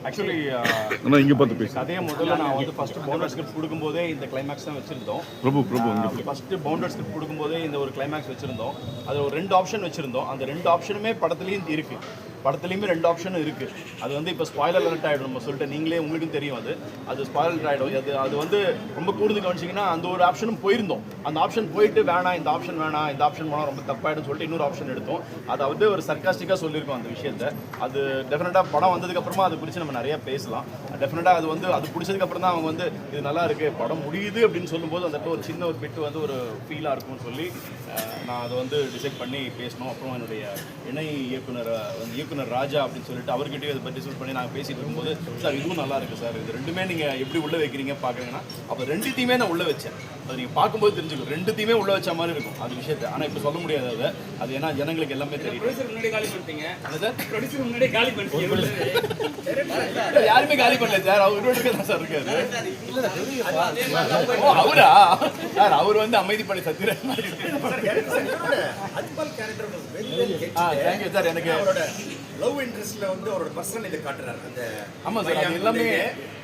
Actually இங்கே பார்த்து பேசு. அதே முதல்ல நான் வந்து ஃபர்ஸ்ட் பவுண்டர் ஸ்கிரிப்ட் கொடுக்கும்போதே இந்த கிளைமேக்ஸ் தான் வச்சிருந்தோம். ஃபர்ஸ்ட் பவுண்டர் ஸ்கிரிப்ட் கொடுக்கும்போதே இந்த ஒரு கிளைமேக்ஸ் வச்சிருந்தோம். அது ஒரு 2 ஆப்ஷன் வச்சிருந்தோம். அந்த 2 ஆப்ஷனுமே படத்துலையும் இருக்கு. படத்துலையுமே 2 ஆப்ஷனும் இருக்கு. அது வந்து இப்போ ஸ்பாயிலர் அலர்ட் ஆகிடும். நம்ம சொல்லிட்டு நீங்களே உங்களுக்கும் தெரியும் அது ஸ்பாயிலர் ஆகிடும். அது வந்து ரொம்ப கூடுதல் கவனிச்சிங்கன்னா அந்த ஒரு ஆப்ஷனும் போயிருந்தோம். அந்த ஆப்ஷன் போயிட்டு வேணாம், இந்த ஆப்ஷன் வேணாம், இந்த ஆப்ஷன் போனால் ரொம்ப தப்பாயிடும் சொல்லிட்டு இன்னொரு ஆப்ஷன் எடுத்தோம். அதை வந்து ஒரு சர்க்காஸ்டிக்காக சொல்லியிருக்கோம் அந்த விஷயத்தை. அது டெஃபினட்டாக படம் வந்ததுக்கப்புறமா அதை குறித்து நம்ம நிறையா பேசலாம். டெஃபினட்டாக அது வந்து அது பிடிச்சதுக்கப்புறம் தான் அவங்க வந்து இது நல்லா இருக்குது படம் முடியுது அப்படின்னு சொல்லும்போது அந்த இடத்துல ஒரு சின்ன ஒரு பிட்டு வந்து ஒரு ஃபீலாக இருக்கும்னு சொல்லி நான் அதை வந்து டிசைட் பண்ணி பேசணும். அப்புறம் என்னுடைய இணை இயக்குனர் ராஜா அப்படின்னு சொல்லிட்டு அவர்கிட்டயும் இதை பற்றி டிஸ்கஸ் பண்ணி நாங்கள் பேசிட்டு இருக்கும்போது சார் இதுவும் நல்லா இருக்குது சார், இது ரெண்டுமே நீங்கள் எப்படி உள்ளே வைக்கிறீங்க பார்க்குறீங்கன்னா அப்போ 2த்தையுமே நான் உள்ளே வச்சேன். அது நீங்கள் பார்க்கும்போது தெரிஞ்சுக்கும் 2த்தையுமே உள்ளே வச்ச மாதிரி இருக்கும் அது விஷயத்தை. ஆனால் இப்போ சொல்ல முடியாது அது ஏன்னா ஜனங்களுக்கு எல்லாமே தெரியும். யாருமே காலி பண்ணல சார், அவர் தான் சார் இருக்காரு. அவரா சார், அவர் வந்து அமைதிப்படை சத்யராஜ் மாதிரி. Thank you sir. எனக்கு லவ் இன்ட்ரெஸ்ட்ல வந்து அவரோட பர்சனல் இதை காட்டுறாரு அந்த. ஆமா சார், அது எல்லாமே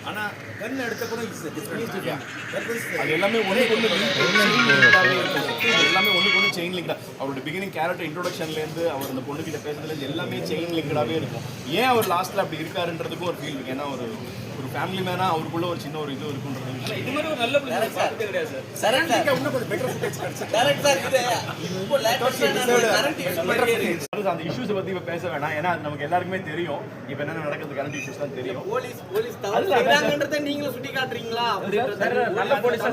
ஆனா கன் எடுத்த கூட அது எல்லாமே ஒண்ணுக்கு ஒண்ணு செயின் லிங்க். அவரோட பிகினிங் கேரக்டர் இன்ட்ரோடக்ஷன்லேருந்து அவர் அந்த பொண்ணுகிட்ட பேசுறதுலேருந்து எல்லாமே செயின் லிங்க்டாகவே இருக்கும். ஏன் அவர் லாஸ்ட்ல அப்படி இருக்காருன்றதுக்கும் ஒரு ஃபீல் இருக்கு. ஏன்னா ஒரு ஃபேமிலி மேனா அவருக்குள்ள ஒரு சின்ன ஒரு இது இருக்குன்றது. இது மாதிரி ஒரு நல்ல பிள்ளை பார்த்ததே கிடையாது சார். சரண்டா இன்னும் கொஞ்சம் பெட்டர் ஃபுட்டேஜ் கிடைச்சு கரெக்ட் சார். இது இப்போ லேட்டஸ்ட் அந்த இஷ்யூஸ் பத்தி இப்ப பேச வேணாம். ஏன்னா அது நமக்கு எல்லாருக்குமே தெரியும். இப்போ என்ன நடக்குது கரண்ட் இஷ்யூஸ் தான் தெரியும். போலீஸ் தவறுங்கன்றதை நீங்களும் சுட்டி காட்டுறீங்களா? நல்ல போலீஸ்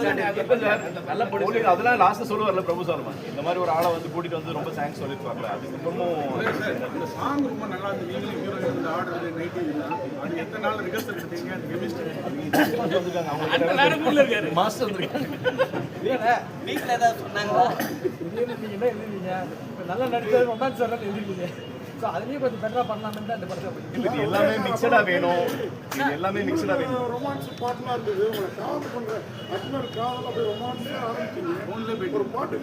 நல்ல போலீஸ் அதெல்லாம் லாஸ்ட் சொல்லுவார்ல பிரபு சார், இந்த மாதிரி ஒரு ஆளை வந்து கூட்டிட்டு வந்து ரொம்ப தேங்க்ஸ் சொல்லிருப்பாங்க. அதுக்கப்புறமும் சாங் ரொம்ப நல்லா இருந்தது. நீங்களும் ஹீரோ இந்த ஆர்டர் நைட் அது எத்தனை நாள் ரிஹர்சல் எடுத்தீங்க? மாஸ்டர் வந்திருக்காங்க. வீட்டில் ஏதாவது சொன்னாங்களா? நல்லா நடிச்சது ரொமான்ஸ் வரலாம் எழுதிருக்கீங்க. ஸோ அதுலேயும் கொஞ்சம் பெட்டராக பண்ணலாம்னு தான் இந்த படத்தை. இது எல்லாமே மிக்சடா வேணும். இது எல்லாமே மிக்சடா வேணும். ரொமான்ஸ் பாட்டுலாம் இருந்தது. உங்களை காதல் பண்ற அட்னர் காதல் அப்படி ரொமான்ஸே ஆரம்பிச்சிங்க. ஒரு பாட்டு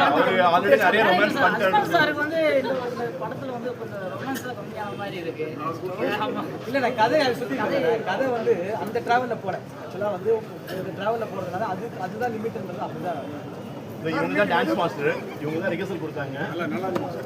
அவரு ஆல்ரெடி நிறைய ரொமான்ஸ் பண்ணிட்டாரு. சாருக்கு வந்து இந்த படத்தில் வந்து கொஞ்சம் ரொமான்ஸ்லாம் கம்மியான மாதிரி இருக்கு. இல்லை நான் கதையை சுற்றி கதை வந்து அந்த ட்ராவலில் போகிறேன். ஆக்சுவலாக வந்து ட்ராவலில் போகிறதுனால அதுதான் லிமிட்ன்றது அப்படிதான். இவங்க தான் டான்ஸ் மாஸ்டர், இவங்க தான் ரிஹர்சல் கொடுத்தாங்க. நல்லா